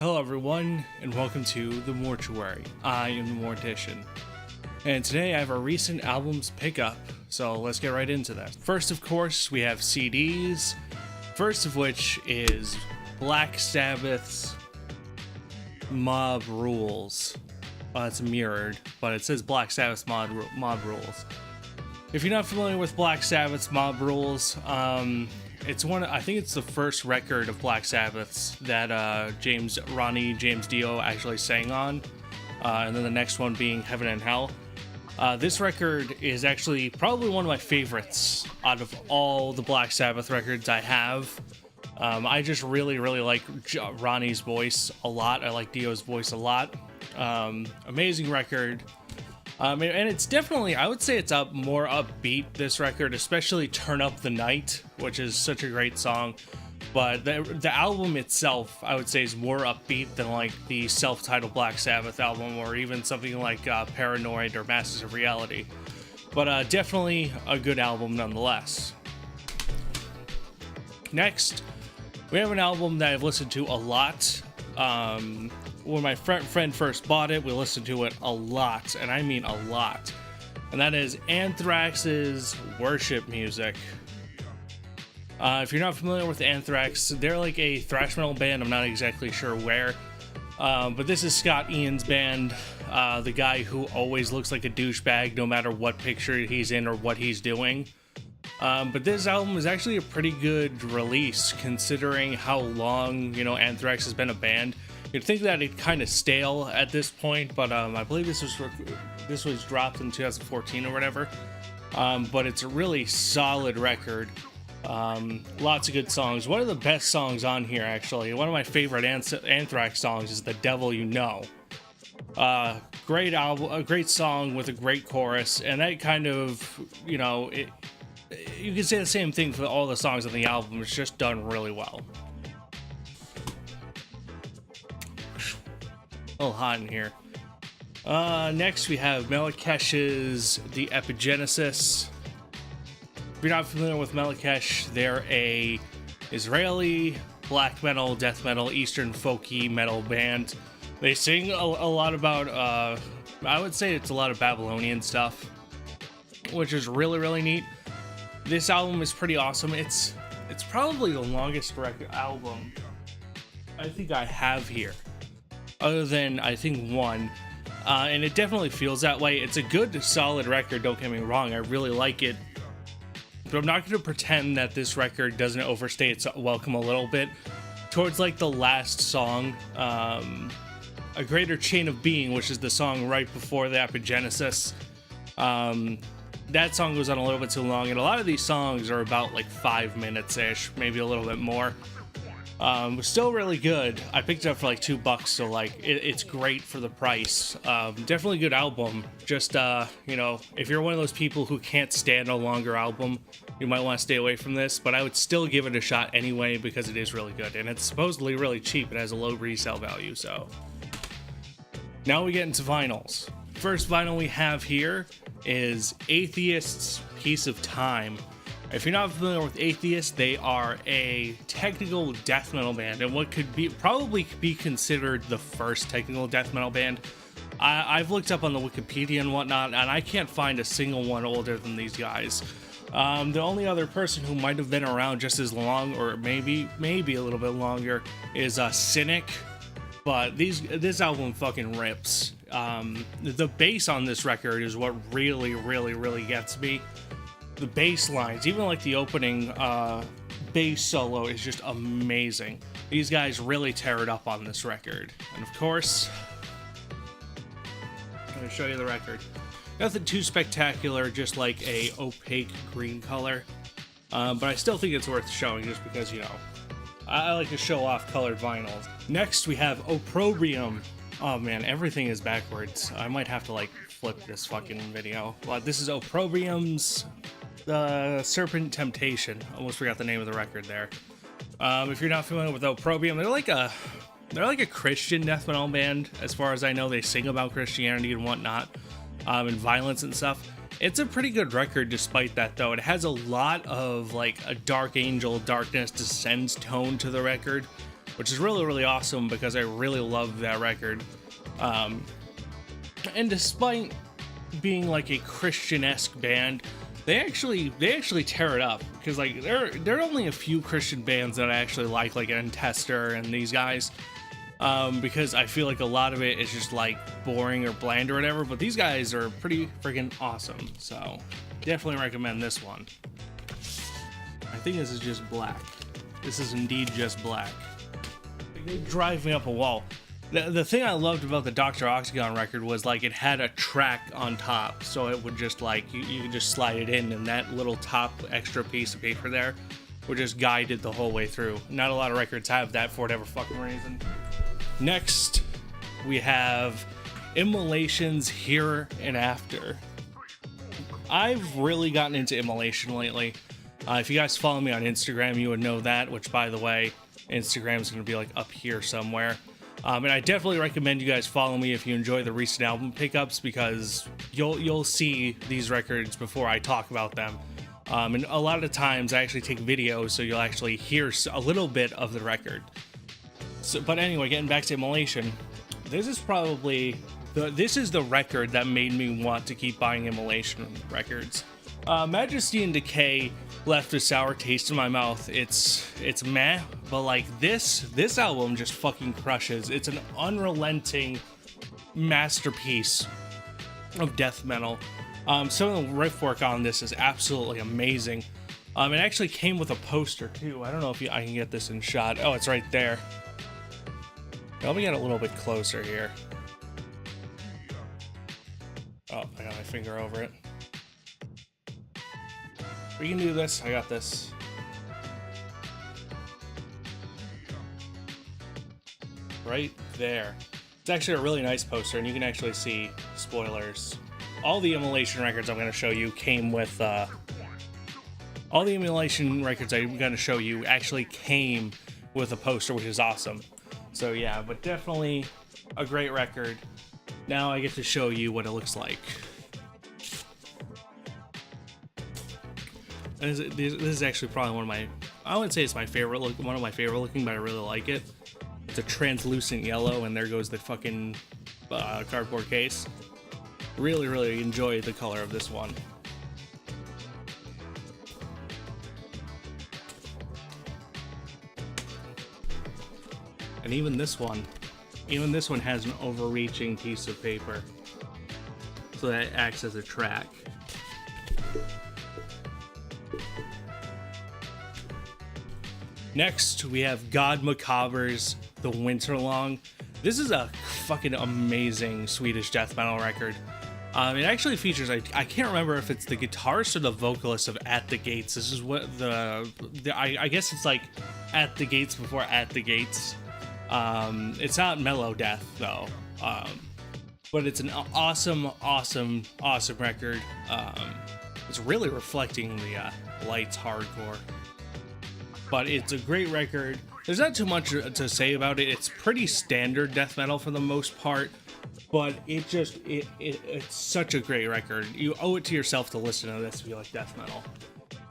Hello everyone, and welcome to the Mortuary. I am the Mortician. And today I have a recent albums pickup, so let's get right into that. First, of course, we have CDs. First of which is Black Sabbath's Mob Rules. It's mirrored, but it says Black Sabbath's Mob Rules. If you're not familiar with Black Sabbath's Mob Rules, it's I think it's the first record of Black Sabbath's that Ronnie James Dio actually sang on, and then the next one being Heaven and Hell. This record is actually probably one of my favorites out of all the Black Sabbath records I have. I just really like Ronnie's voice a lot. I like Dio's voice a lot. Amazing record. And it's definitely, I would say it's more upbeat, this record, especially Turn Up the Night, which is such a great song. But the album itself, I would say, is more upbeat than like the self-titled Black Sabbath album, or even something like Paranoid or Masters of Reality. But definitely a good album nonetheless. Next, we have an album that I've listened to a lot. When my friend first bought it, we listened to it a lot, and I mean a lot. And that is Anthrax's Worship Music. If you're not familiar with Anthrax, they're like a thrash metal band. I'm not exactly sure where. But this is Scott Ian's band, the guy who always looks like a douchebag no matter what picture he's in or what he's doing. But this album is actually a pretty good release considering how long, Anthrax has been a band. You'd think that it's kind of stale at this point, but I believe this was dropped in 2014 or whatever. But it's a really solid record. Lots of good songs. One of the best songs on here, actually, one of my favorite Anthrax songs is "The Devil You Know." Great album, a great song with a great chorus, and that kind of, you can say the same thing for all the songs on the album. It's just done really well. A little hot in here. Next we have Melekesh's The Epigenesis. If you're not familiar with Melekesh, they're a Israeli black metal, death metal, eastern folky metal band. They sing a lot about, I would say it's a lot of Babylonian stuff, which is really neat. This album is pretty awesome. It's probably the longest album I think I have here, other than I think one, and it definitely feels that way. It's a good, solid record, don't get me wrong. I really like it, but I'm not going to pretend that this record doesn't overstay its welcome a little bit. Towards like the last song, A Greater Chain of Being, which is the song right before the Epigenesis, that song goes on a little bit too long, and a lot of these songs are about like 5 minutes-ish, maybe a little bit more. Still really good. I picked it up for like $2, so like it's great for the price. Definitely a good album. Just if you're one of those people who can't stand a longer album, you might want to stay away from this, but I would still give it a shot anyway because it is really good, and it's supposedly really cheap. It has a low resale value. So now we get into vinyls. First vinyl we have here is Atheist's Piece of Time. If you're not familiar with Atheist, they are a technical death metal band, and what could probably be considered the first technical death metal band. I've looked up on the Wikipedia and whatnot, and I can't find a single one older than these guys. The only other person who might have been around just as long, or maybe a little bit longer, is Cynic. But this album fucking rips. The bass on this record is what really gets me. The bass lines, even like the opening bass solo, is just amazing. These guys really tear it up on this record. And of course, I'm going to show you the record. Nothing too spectacular, just like a opaque green color. But I still think it's worth showing just because, I like to show off colored vinyls. Next, we have Opprobrium. Oh man, everything is backwards. I might have to like flip this fucking video. But this is Opprobrium's Serpent Temptation. Almost forgot the name of the record there. If you're not familiar with Opprobrium, they're like a Christian death metal band. As far as I know, they sing about Christianity and whatnot, and violence and stuff. It's a pretty good record despite that, though. It has a lot of like a Dark Angel, Darkness Descends tone to the record. which is really, really awesome because I really love that record. And despite being like a Christian-esque band, they actually tear it up, because like there are only a few Christian bands that I actually like Tester and these guys, because I feel like a lot of it is just like boring or bland or whatever, but these guys are pretty freaking awesome, so definitely recommend this one. I think this is just black. This is indeed just black. They drive me up a wall. The thing I loved about the Dr. Octagon record was like it had a track on top, so it would just like you could just slide it in, and that little top extra piece of paper there would just guide it the whole way through. Not a lot of records have that for whatever fucking reason. Next, we have Immolation's Here and After. I've really gotten into Immolation lately. If you guys follow me on Instagram, you would know that, which, by the way, Instagram is going to be like up here somewhere. And I definitely recommend you guys follow me if you enjoy the recent album pickups, because you'll see these records before I talk about them. And a lot of times I actually take videos, so you'll actually hear a little bit of the record. So, but anyway, getting back to Immolation, this is probably the record that made me want to keep buying Immolation records. Majesty and Decay left a sour taste in my mouth. It's meh, but like this album just fucking crushes. It's an unrelenting masterpiece of death metal. Some of the riff work on this is absolutely amazing. It actually came with a poster too. I don't know if I can get this in shot. Oh, it's right there. Let me get a little bit closer here. Oh, I got my finger over it. We can do this. I got this. Right there. It's actually a really nice poster, and you can actually see, spoilers, all the Immolation records I'm going to show you came with, all the Immolation records I'm going to show you actually came with a poster, which is awesome. So yeah, but definitely a great record. Now I get to show you what it looks like. This is actually probably one of my, I wouldn't say it's my favorite look, one of my favorite looking, but I really like it. It's a translucent yellow, and there goes the fucking cardboard case. Really, really enjoy the color of this one. And even this one has an overreaching piece of paper, so that acts as a track. Next, we have God Macabre's The Winter Long. This is a fucking amazing Swedish death metal record. It actually features, I can't remember if it's the guitarist or the vocalist of At the Gates. This is what I guess it's like At the Gates before At the Gates. It's not mellow death though, but it's an awesome record. It's really reflecting the lights hardcore, but it's a great record. There's not too much to say about it. It's pretty standard death metal for the most part, but it's such a great record. You owe it to yourself to listen to this if you like death metal.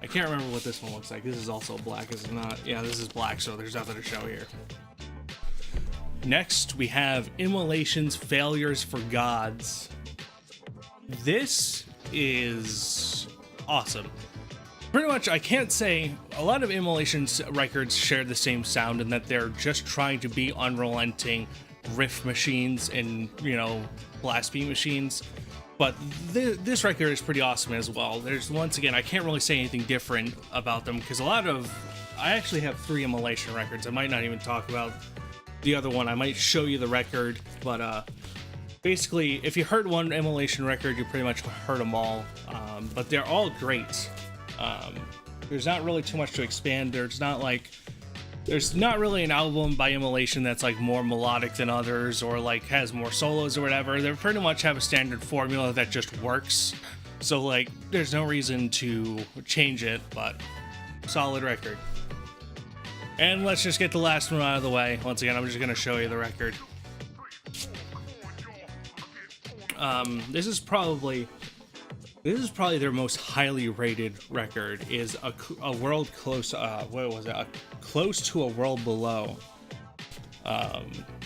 I can't remember what this one looks like. This is also black, is it not? Yeah, this is black, so there's nothing to show here. Next, we have Immolation's Failures for Gods. This is awesome. Pretty much, I can't say, a lot of Immolation's records share the same sound in that they're just trying to be unrelenting riff machines and, you know, blast beat machines. But this record is pretty awesome as well. There's, once again, I can't really say anything different about them because I actually have 3 Immolation records. I might not even talk about the other one. I might show you the record, but basically, if you heard one Immolation record, you pretty much heard them all. But they're all great. There's not really too much to expand. There's not really an album by Immolation that's like more melodic than others or like has more solos or whatever. They pretty much have a standard formula that just works. So like, there's no reason to change it, but solid record. And let's just get the last one out of the way. Once again, I'm just gonna show you the record. This is probably their most highly rated record. Is a world close. What was it? Close to a World Below.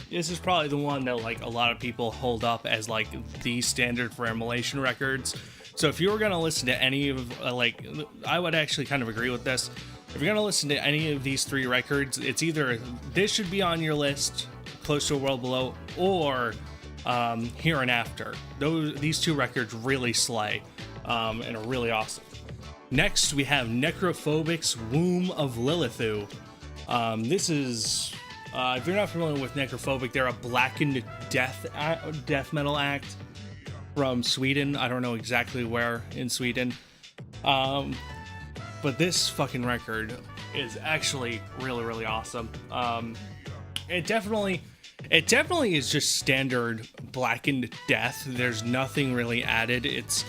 This is probably the one that like a lot of people hold up as like the standard for immolation records. So if you were gonna listen to any of like, I would actually kind of agree with this. If you're gonna listen to any of these 3 records, it's either this should be on your list, Close to a World Below, or Here and After. These 2 records really slay and are really awesome. Next, we have Necrophobic's Womb of Lilithu. This is, if you're not familiar with Necrophobic, they're a blackened death metal act from Sweden. I don't know exactly where in Sweden. But this fucking record is actually really, really awesome. It definitely is just standard blackened death. There's nothing really added. It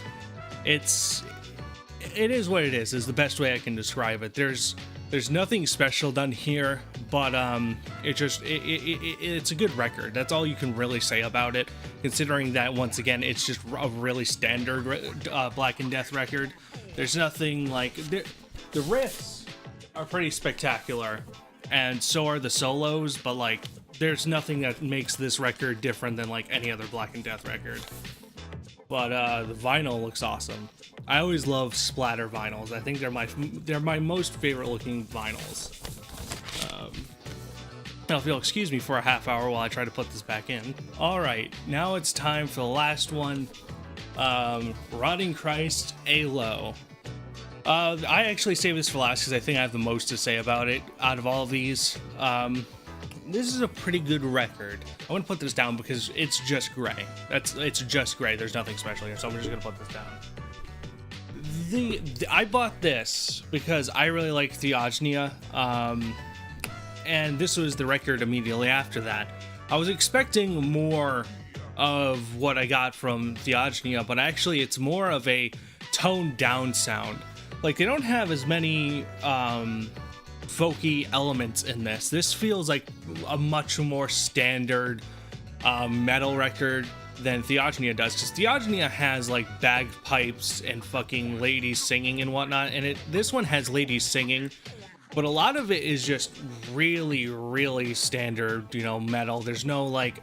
is what it is the best way I can describe it. There's nothing special done here, but it's a good record. That's all you can really say about it, considering that once again it's just a really standard Black and Death record. There's nothing like the riffs are pretty spectacular, and so are the solos, but like there's nothing that makes this record different than like any other Black and Death record. But the vinyl looks awesome. I always love splatter vinyls. I think they're my most favorite looking vinyls. Now, if you'll excuse me for a half hour while I try to put this back in. All right, now it's time for the last one. Rotting Christ, Alo. I actually saved this for last because I think I have the most to say about it out of all of these. This is a pretty good record. I want to put this down because it's just gray. It's just gray. There's nothing special here, so I'm just gonna put this down. I bought this because I really like Theognia, and this was the record immediately after that. I was expecting more of what I got from Theognia, but actually it's more of a toned down sound. Like, they don't have as many folky elements in this. This feels like a much more standard metal record than Theognia does, because Theognia has like bagpipes and fucking ladies singing and whatnot, and this one has ladies singing, but a lot of it is just really, really standard, metal. There's no like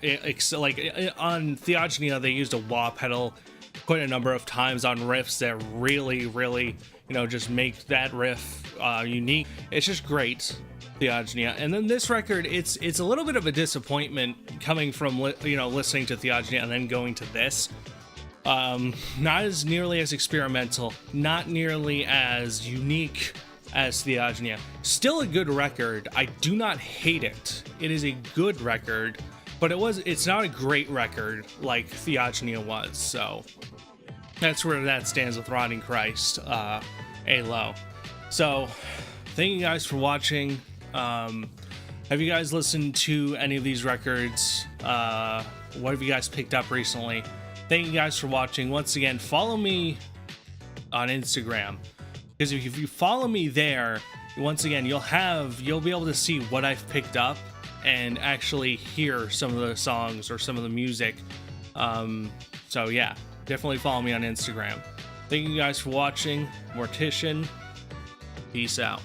on Theognia they used a wah pedal quite a number of times on riffs that really, really, just make that riff unique. It's just great, Theognia. And then this record, it's a little bit of a disappointment coming from listening to Theognia and then going to this. Not as nearly as experimental, not nearly as unique as Theognia. Still a good record. I do not hate it. It is a good record, but it's not a great record like Theognia was. So that's where that stands with Rotting Christ, Alo. So thank you guys for watching. Have you guys listened to any of these records? What have you guys picked up recently? Thank you guys for watching. Once again, follow me on Instagram, because if you follow me there, once again, you'll be able to see what I've picked up and actually hear some of the songs or some of the music. So yeah, definitely follow me on Instagram. Thank you guys for watching. Mortician, peace out.